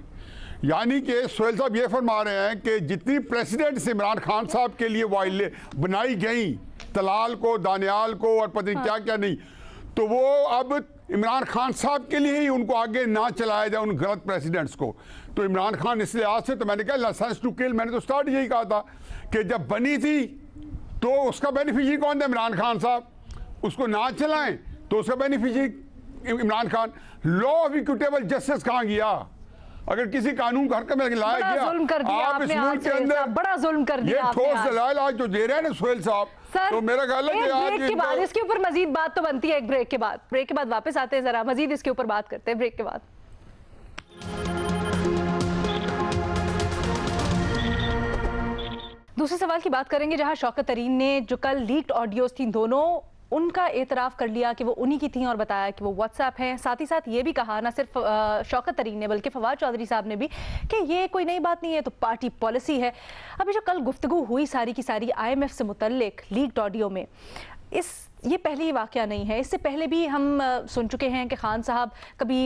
यानी कि सुहेल साहब ये फरमा रहे हैं कि जितनी प्रेसिडेंट इमरान खान साहब के लिए वाइले बनाई गई, तलाल को, दानियाल को और पता नहीं क्या क्या नहीं, तो वो अब इमरान खान साहब के लिए ही उनको आगे ना चलाया जाए उन गलत प्रेसिडेंट्स को। तो इमरान खान इस लिहाज से, तो मैंने कहा लाइसेंस टू किल, मैंने तो स्टार्ट यही कहा था कि जब बनी थी तो उसका बेनिफिशियरी कौन था? इमरान खान साहब। उसको ना चलाएं तो उसका beneficiary Imran Khan. Law of equitable justice कहाँ गया? अगर किसी कानून को हरकत में लाया गया, आप इस मुल्क के अंदर बड़ा जुल्म कर दिया। ये ठोस दलाइल आज जो दे रहे हैं ना सुहेल साहब, तो मेरा ख्याल है कि आज ब्रेक के बाद इसके ऊपर मजीद बात तो बनती है। एक ब्रेक के बाद वापस आते हैं, जरा मजीद इसके ऊपर बात करते हैं ब्रेक के बाद। दूसरे सवाल की बात करेंगे, जहां शौकत तरीन ने जो कल लीक्ड ऑडियोज थी दोनों, उनका एतराफ़ कर लिया कि वो उन्हीं की थी और बताया कि वो व्हाट्सएप हैं। साथ ही साथ ये भी कहा, ना सिर्फ शौकत तरीन ने बल्कि फवाद चौधरी साहब ने भी, कि ये कोई नई बात नहीं है, तो पार्टी पॉलिसी है। अभी जो कल गुफ्तगू हुई सारी की सारी IMF से मुतल्लिक लीक्ड ऑडियो में, ये पहली वाक़या नहीं है। इससे पहले भी हम सुन चुके हैं कि खान साहब कभी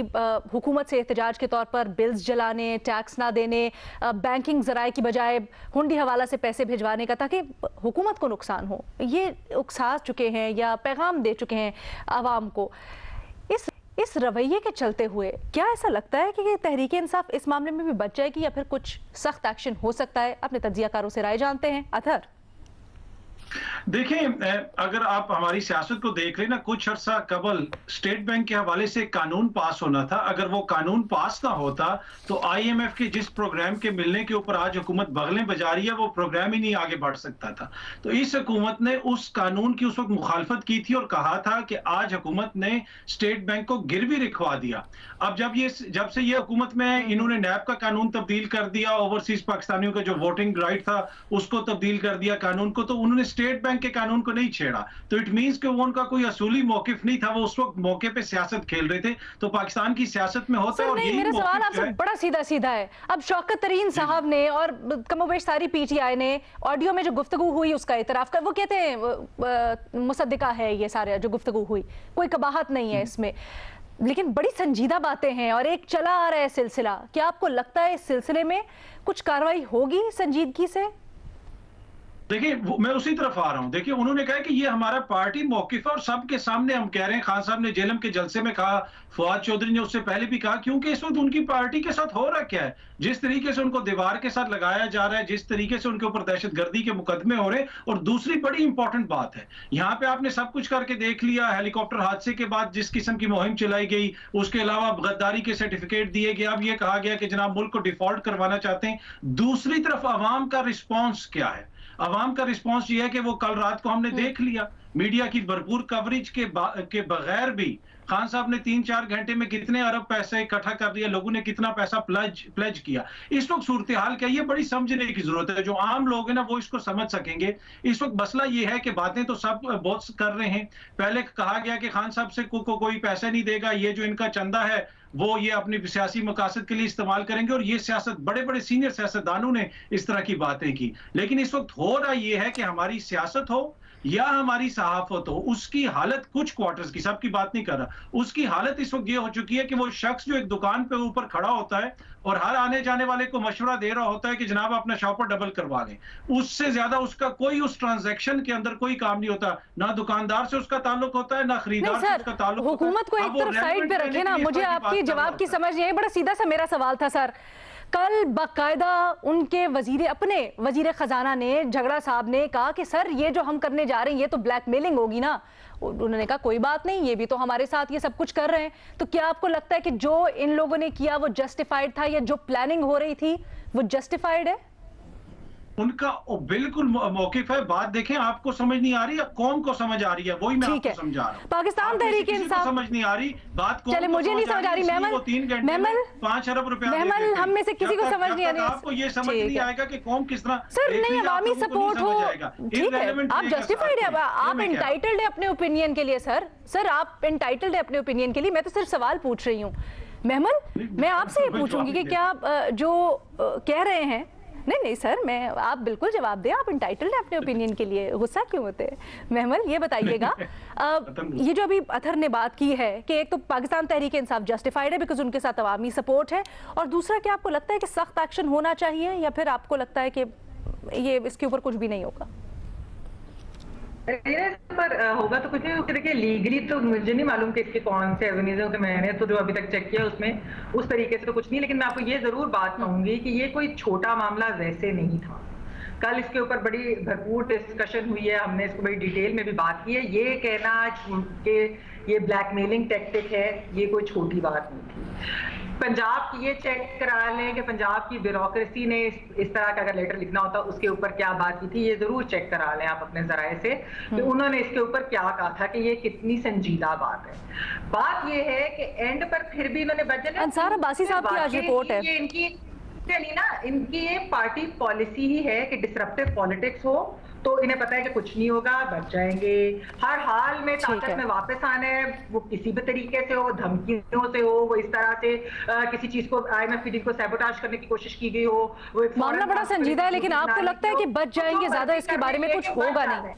हुकूमत से एहतजाज के तौर पर बिल्स जलाने, टैक्स ना देने, बैंकिंग ज़राए की बजाय हुंडी हवाला से पैसे भिजवाने का ताकि हुकूमत को नुकसान हो, ये उकसा चुके हैं या पैगाम दे चुके हैं आवाम को। इस रवैये के चलते हुए क्या ऐसा लगता है कि तहरीक इंसाफ इस मामले में भी बच जाएगी या फिर कुछ सख्त एक्शन हो सकता है? अपने तज्जियाकारों से राय जानते हैं। अतहर, देखिए, अगर आप हमारी सियासत को देख लें ना, कुछ अर्सा कबल स्टेट बैंक के हवाले से कानून पास होना था। अगर वो कानून पास ना होता तो IMF के जिस प्रोग्राम के मिलने के ऊपर आज हुकूमत बगलें बजा रही है, वो प्रोग्राम ही नहीं आगे बढ़ सकता था। तो इस हुकूमत ने उस कानून की उस वक्त मुखालफत की थी और कहा था कि आज हुकूमत ने स्टेट बैंक को गिरवी रखवा दिया। अब जब से ये हुकूमत में इन्होंने नैब का कानून तब्दील कर दिया, ओवरसीज पाकिस्तानियों का जो वोटिंग राइट था उसको तब्दील कर दिया कानून को, तो उन्होंने स्टेट बैंक के कानून को नहीं छेड़ा। तो इट मींस कि वो उनका कोई असूली मौकिफ नहीं था, वो उस वक्त मौके पे सियासत खेल रहे थे। तो पाकिस्तान की सियासत में होता है। और यही मेरा सवाल आपसे बड़ा सीधा है। अब शौकत तरीन साहब ने और कमोबेश सारी PTI ने ऑडियो में जो गुफ्तगू हुई उसका इतराफ कर, वो कहते हैं मुसद्दिका है ये सारे जो गुफ्तगू हुई, कोई कबाहत नहीं है इसमें, लेकिन बड़ी संजीदा बातें हैं और एक चला आ रहा है सिलसिला। क्या आपको लगता है इस सिलसिले में कुछ कार्रवाई होगी संजीदगी से? देखिए, मैं उसी तरफ आ रहा हूं। देखिए, उन्होंने कहा कि ये हमारा पार्टी मौकिफ है और सबके सामने हम कह रहे हैं। खान साहब ने जेलम के जलसे में कहा, फवाद चौधरी ने उससे पहले भी कहा, क्योंकि इस वक्त उनकी पार्टी के साथ हो रहा क्या है, जिस तरीके से उनको दीवार के साथ लगाया जा रहा है, जिस तरीके से उनके ऊपर दहशतगर्दी के मुकदमे हो रहे हैं। और दूसरी बड़ी इंपॉर्टेंट बात है, यहाँ पे आपने सब कुछ करके देख लिया। हेलीकॉप्टर हादसे के बाद जिस किस्म की मुहिम चलाई गई, उसके अलावा गद्दारी के सर्टिफिकेट दिए गए। अब ये कहा गया कि जनाब मुल्क को डिफॉल्ट करवाना चाहते हैं। दूसरी तरफ अवाम का रिस्पॉन्स क्या है? अवाम का रिस्पांस ये है कि वो कल रात को हमने देख लिया, मीडिया की भरपूर कवरेज के बगैर भी खान साहब ने 3-4 घंटे में कितने अरब पैसे इकट्ठा कर दिया, लोगों ने कितना पैसा प्लेज किया। इस वक्त सूरत हाल क्या, ये बड़ी समझने की जरूरत है। जो आम लोग हैं ना वो इसको समझ सकेंगे। इस वक्त मसला ये है कि बातें तो सब बहुत कर रहे हैं। पहले कहा गया कि खान साहब से कोई पैसे नहीं देगा, ये जो इनका चंदा है वो ये अपनी सियासी मकासद के लिए इस्तेमाल करेंगे। और ये सियासत बड़े बड़े सीनियर सियासतदानों ने इस तरह की बातें की। लेकिन इस वक्त हो रहा ये है कि हमारी सियासत हो या हमारी सहाफत हो, उसकी हालत कुछ क्वार्टर्स की, सबकी बात नहीं कर रहा, उसकी हालत इस वक्त ये हो चुकी है कि वो शख्स जो एक दुकान पे ऊपर खड़ा होता है और हर आने जाने वाले को मशवरा दे रहा होता है कि जनाब अपना शॉपर डबल करवा लें, उससे ज्यादा उसका कोई उस ट्रांजैक्शन के अंदर कोई काम नहीं होता। ना दुकानदार से उसका ताल्लुक होता है, ना खरीदार से उसका ताल्लुक होता है। हुकूमत को एक तरफ साइड पे रखे ना। मुझे आपकी जवाब की समझ नहीं आई। बड़ा सीधा सा मेरा सवाल था सर, कल बाकायदा उनके अपने वजीर खजाना ने, झगड़ा साहब ने कहा कि सर ये जो हम करने जा रहे हैं ये तो ब्लैकमेलिंग होगी ना। उन्होंने कहा कोई बात नहीं, ये भी तो हमारे साथ ये सब कुछ कर रहे हैं। तो क्या आपको लगता है कि जो इन लोगों ने किया वो जस्टिफाइड था, या जो प्लानिंग हो रही थी वो जस्टिफाइड है? उनका बिल्कुल मौकिफ है। बात देखें, आपको समझ नहीं आ रही है, कौम को समझ आ रही है, वही मैं आपको समझा रहा हूं। पाकिस्तान तहरीक इंसाफ समझ नहीं आ रही बात को। चले, मुझे नहीं समझ आ रही मेमन, 5 अरब रुपया हम में से किसी को समझ नहीं आ रही। आपको ये समझ नहीं आएगा कि कौम किस तरह सर नहीं अवामी सपोर्ट हो, ठीक है, आप जस्टिफाइड है, आप एंटाइटल्ड है अपने ओपिनियन के लिए। सर आप एंटाइटल्ड है अपने ओपिनियन के लिए। मैं तो सिर्फ सवाल पूछ रही हूँ मेमन, मैं आपसे ये पूछूंगी कि क्या जो कह रहे हैं, नहीं सर, आप बिल्कुल जवाब दें, आप एंटाइटल्ड हैं अपने ओपिनियन के लिए, गुस्सा क्यों होते हैं? महमल ये बताइएगा, ये जो अभी अथर ने बात की है कि एक तो पाकिस्तान तहरीक इंसाफ जस्टिफाइड है बिकॉज उनके साथ अवामी सपोर्ट है, और दूसरा क्या आपको लगता है कि सख्त एक्शन होना चाहिए, या फिर आपको लगता है कि ये इसके ऊपर कुछ भी नहीं होगा? पर होगा तो कुछ नहीं। देखिए लीगली तो मुझे नहीं मालूम कि इसके कौन से एवेन्यूज हैं कि मैंने तो जो अभी तक चेक किया उसमें उस तरीके से तो कुछ नहीं, लेकिन मैं आपको ये जरूर बात कहूंगी कि ये कोई छोटा मामला वैसे नहीं था। कल इसके ऊपर बड़ी भरपूर डिस्कशन हुई है, हमने इसको बड़ी डिटेल में भी बात की है। ये कहना कि ये ब्लैकमेलिंग टैक्टिक है, ये कोई छोटी बात नहीं थी। पंजाब की ये चेक करा लें कि पंजाब की ब्यूरोक्रेसी ने इस तरह का अगर लेटर लिखना होता उसके ऊपर क्या बात की थी, ये जरूर चेक करा लें आप अपने जराए से कि उन्होंने इसके ऊपर क्या कहा था कि ये कितनी संजीदा बात है। बात ये है कि एंड पर फिर भी इन्होंने बजट अंसार अब्बासी साहब की आज रिपोर्ट है, ये इनकी ये पार्टी पॉलिसी ही है कि डिसरप्टिव पॉलिटिक्स हो, तो इन्हें पता है कि कुछ नहीं होगा, बच जाएंगे, हर हाल में ताकत में वापस आना है, वो किसी भी तरीके से हो, धमकियों से हो, वो इस तरह से किसी चीज को IMF की डील को सैबोटाज करने की कोशिश की गई हो। वो मामला बड़ा संजीदा है, लेकिन आपको लगता है कि बच जाएंगे, ज्यादा इसके बारे में कुछ होगा नहीं?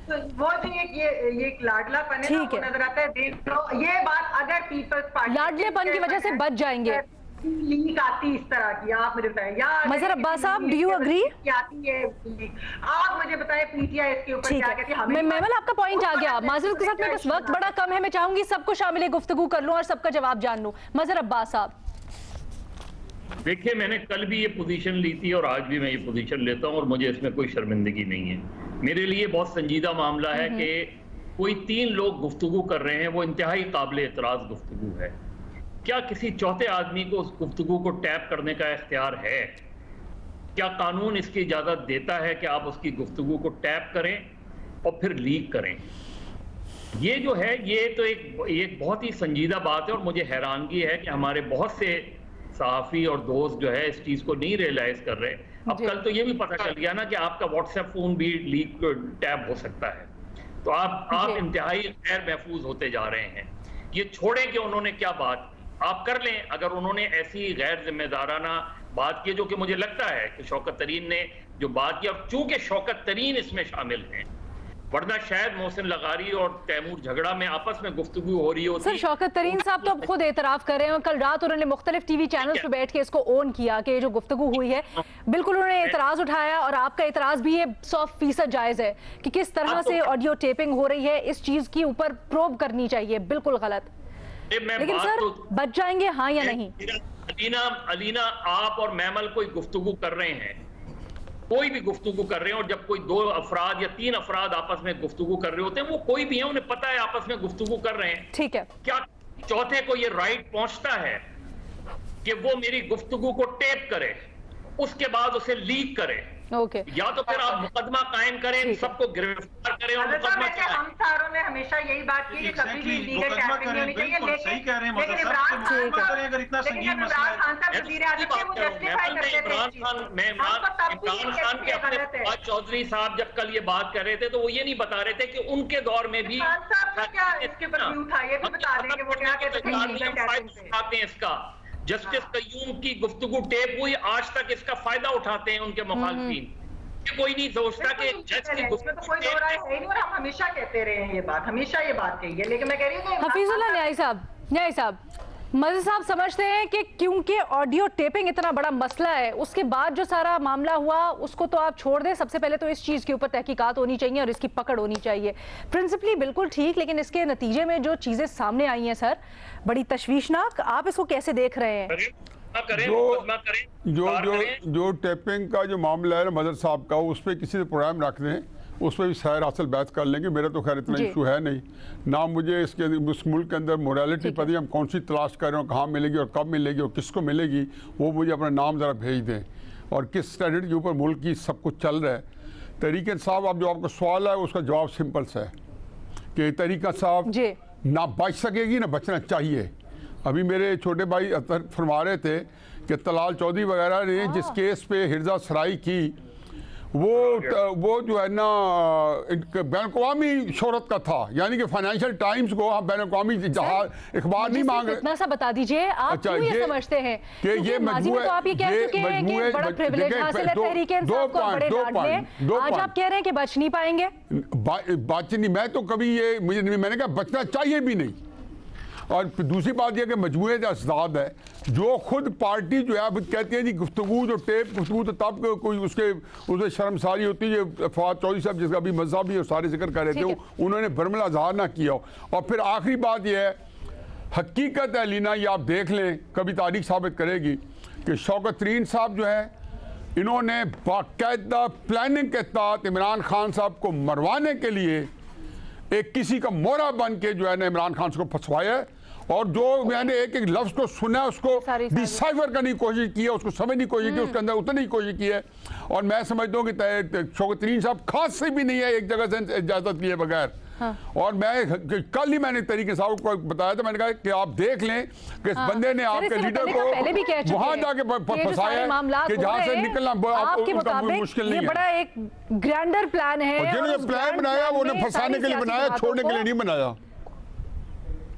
तो वो जो ये एक लाडलापन है वो नजर आता है। देख लो ये बात, अगर पीपल्स पार्टी लाडलेपन की वजह से बच जाएंगे, लीक आती इस तरह की, आप मुझे बताएं, या मजहर अब्बास साहब डू यू एग्री? आती है आप मुझे बताएं पीटीआई इसके ऊपर क्या कहती है? मेमन आपका पॉइंट आ गया, माजरत के साथ मेरे पास वक्त बड़ा कम है, मैं चाहूंगी सबको शामिल गुफ्तगू कर लूं और सबका जवाब जान लूं। मजहर अब्बास साहब देखिए, मैंने कल भी ये पोजीशन ली थी और आज भी मैं ये पोजीशन लेता हूं और मुझे इसमें कोई शर्मिंदगी नहीं है। मेरे लिए बहुत संजीदा मामला है कि कोई 3 लोग गुफ्तगू कर रहे हैं, वो इंतहाई काबिल एतराज गुफ्तगू है। क्या किसी चौथे आदमी को उस गुफ्तगू को टैप करने का इख्तियार है? क्या कानून इसकी इजाजत देता है कि आप उसकी गुफ्तगू को टैप करें और फिर लीक करें? ये जो है ये तो एक बहुत ही संजीदा बात है, और मुझे हैरानगी है कि हमारे बहुत से सहाफ़ी और दोस्त जो है इस चीज को नहीं रियलाइज कर रहे। अब कल तो ये भी पता चल गया ना कि आपका व्हाट्सएप फोन भी लीक टैप हो सकता है, तो आप इंतहाई गैर महफूज होते जा रहे हैं। ये छोड़ें कि उन्होंने क्या बात आप कर लें, अगर उन्होंने ऐसी गैर जिम्मेदाराना बात की, जो कि मुझे लगता है कि शौकत तरीन ने जो बात की, और चूंकि शौकत तरीन इसमें शामिल हैं, वरना शायद मोहसिन लगारी और तैमूर झगड़ा में आपस में गुफ्तगू हो रही होती। सर शौकत तरीन साहब तो अब खुद एतराफ कर रहे हैं, और कल रात उन्होंने मुख्तलिफ टीवी चैनल्स पे बैठ के इसको ओन किया कि जो गुफ्तगू हुई है बिल्कुल उन्होंने एतराज उठाया, और आपका एतराज भी ये 100% जायज है कि किस तरह से ऑडियो टेपिंग हो रही है, इस चीज के ऊपर प्रोब करनी चाहिए, बिल्कुल गलत। लेकिन सर बच जाएंगे हाँ या नहीं? अलीना आप और मैमल कोई गुफ्तगू कर रहे हैं, कोई भी गुफ्तगू कर रहे हैं, और जब कोई 2 अफराद या 3 अफराद आपस में गुफ्तगू कर रहे होते हैं, वो कोई भी है, उन्हें पता है आपस में गुफ्तगू कर रहे हैं, ठीक है। क्या चौथे को ये राइट पहुंचता है कि वो मेरी गुफ्तगू को टेप करे, उसके बाद उसे लीक करे? या तो फिर आप मुकदमा कायम करें, सबको गिरफ्तार करें और मुकदमा चलाएं। हम सारों ने हमेशा यही बात की कि कभी भी लीगल टैपिंग नहीं होनी चाहिए, लेकिन सही कह रहे हैं मजहर साहब, मुकदमा करें अगर इतना संगीन मसला है। इमरान खान के अपने फवाद चौधरी साहब जब कल ये बात कर रहे थे, तो वो ये नहीं बता रहे थे कि उनके दौर में भी इसका जस्टिस कयूम की गुफ्तगू टेप हुई, आज तक इसका फायदा उठाते हैं उनके मुखालिफिन। कोई नहीं सोचता कि जज की गुफ्तगू कोई दो राय है नहीं, और हम हमेशा कहते रहे हैं ये बात, हमेशा ये बात कही है, लेकिन मैं कह रही हूँ हफीजुल्लाह न्याई साहब मज़हर साहब समझते हैं कि क्योंकि ऑडियो टेपिंग इतना बड़ा मसला है, उसके बाद जो सारा मामला हुआ उसको तो आप छोड़ दें, सबसे पहले तो इस चीज़ के ऊपर तहकीकात होनी चाहिए और इसकी पकड़ होनी चाहिए। प्रिंसिपली बिल्कुल ठीक, लेकिन इसके नतीजे में जो चीज़ें सामने आई हैं सर बड़ी तशवीशनाक, आप इसको कैसे देख रहे हैं? जो टैपिंग का जो मामला है मदर साहब का, उस पर किसी से प्रोग्राम रख दें, उस पर भी सैर हासिल बहस कर लेंगे। मेरा तो खैर इतना इशू है नहीं ना, मुझे इसके इस मुल्क के अंदर मोरालिटी पता है हम कौन सी तलाश कर रहे हो, कहाँ मिलेगी और कब मिलेगी और किसको मिलेगी, वो मुझे अपना नाम ज़रा भेज दें और किस स्टैंडर्ड के ऊपर मुल्क की सब कुछ चल रहा है। तरीके साहब, अब जो आपका सवाल है उसका जवाब सिंपल सा है कि तरीका साहब ना बच सकेगी ना बचना चाहिए। अभी मेरे छोटे भाई अतर फरमा रहे थे कि तलाल चौधरी वगैरह ने जिस केस पे हिर्जा सराई की, वो जो है ना बैन-अवी शोहरत का था, यानी कि फाइनेंशियल टाइम्स को हम बैन-अवी अखबार नहीं मांग रहे। इतना सा बता दीजिए आप अच्छा, क्यों ये समझते हैं कि ये मजबूर, तो आप ये कह चुके हैं कि बड़ा प्रिविलेज हासिल है तहरीक इंसाफ को, बड़े डांट में आज आप कह रहे हैं कि बच नहीं पाएंगे। बच नहीं, मैं तो कभी ये मैंने कहा बचना चाहिए भी नहीं। और दूसरी बात यह कि मजमूए जो असदाद है, जो खुद पार्टी जो है अब कहती है जी गुफ्तगू जो टेप गुफ्तगू, तो तब कोई उसे शर्मसारी होती है। फवाद चौधरी साहब जिसका भी मजहबी और सारे जिक्र कर रहे थे, उन्होंने बरमला इजहार ना किया। और फिर आखिरी बात यह है, हकीकत है लीना, ये आप देख लें, कभी तारीख साबित करेगी कि शौकत तरीन साहब जो है, इन्होंने बाकायदा प्लानिंग के तहत इमरान खान साहब को मरवाने के लिए एक किसी का मोहरा बन के जो है ना इमरान खान को फंसवाया है। और जो मैंने एक एक लफ्ज को सुना, उसको डिसाइफर करने की कोशिश की है, उसको समझने की कोशिश की, उसके अंदर उतरने की कोशिश की है। और मैं समझता हूँ कि शौकत तरीन साहब खास से भी नहीं है एक जगह से इजाजत लिए बगैर। और मैं कल ही मैंने तरीके साहब को बताया था, मैंने कहा कि आप देख लें कि इस बंदे ने आपके लीडर को वहां जाके फंसाया कि जहां से निकलना मुश्किल नहीं है। बड़ा एक ग्रैंडर प्लान है, जिन्होंने प्लान बनाया वो फंसाने के लिए बनाया, छोड़ने के लिए नहीं बनाया,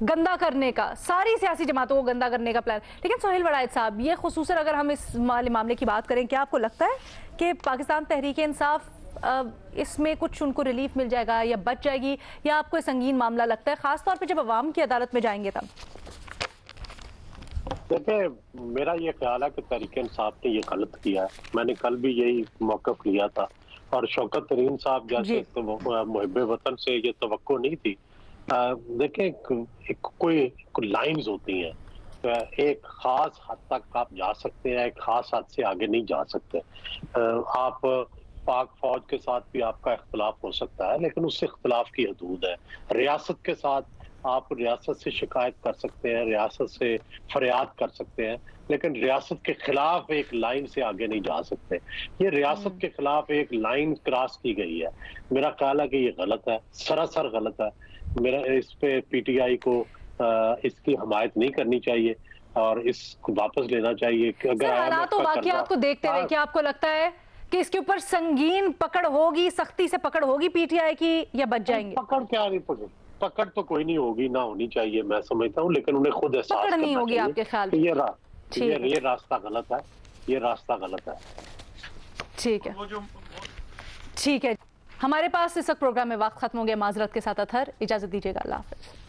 गंदा करने का, सारी सियासी जमातों को गंदा करने का प्लान। लेकिन सोहेल वड़ाइद साहब, ये खुसूसन अगर हम इस मामले की बात करें, क्या आपको लगता है कि पाकिस्तान तहरीक इंसाफ इसमें कुछ उनको रिलीफ मिल जाएगा या बच जाएगी, या आपको संगीन मामला लगता है, खासतौर पे जब अवाम की अदालत में जाएंगे तब? देखिए, मेरा ये ख्याल है कि तहरीक इंसाफ ने ये गलत किया है। मैंने कल भी यही मौक़िफ़ लिया था और शौकत तरीन साहब जैसे मुहिब्बे वतन से ये तवक्को नहीं थी। देखें, कोई लाइंस होती हैं, एक खास हद तक आप जा सकते हैं, एक खास हद से आगे नहीं जा सकते। आप पाक फौज के साथ भी आपका इख्तलाफ हो सकता है, लेकिन उससे इख्तलाफ की हदूद है। रियासत के साथ आप रियासत से शिकायत कर सकते हैं, रियासत से फरियाद कर सकते हैं, लेकिन रियासत के खिलाफ एक लाइन से आगे नहीं जा सकते। ये रियासत के खिलाफ एक लाइन क्रॉस की गई है। मेरा ख्याल है कि ये गलत है, सरासर गलत है। मेरा इस पे पीटीआई को इसकी हमायत नहीं करनी चाहिए और इसको वापस लेना चाहिए। अगर हालात वाक़ियात को देखते हुए क्या आपको लगता है कि इसके ऊपर संगीन पकड़ होगी, सख्ती से पकड़ होगी पीटीआई की, या बच जाएंगे? पकड़ क्या नहीं, पकड़ तो कोई नहीं होगी, ना होनी चाहिए मैं समझता हूँ, लेकिन उन्हें खुद एहसास पकड़ नहीं होगी आपके ख्याल में? ये रास्ता गलत है, ये रास्ता गलत है। ठीक है, ठीक है। हमारे पास इस वक्त प्रोग्राम में वक्त खत्म हो गया। माजरत के साथ अतहर, इजाजत दीजिएगा। अल्लाह हाफ़िज़।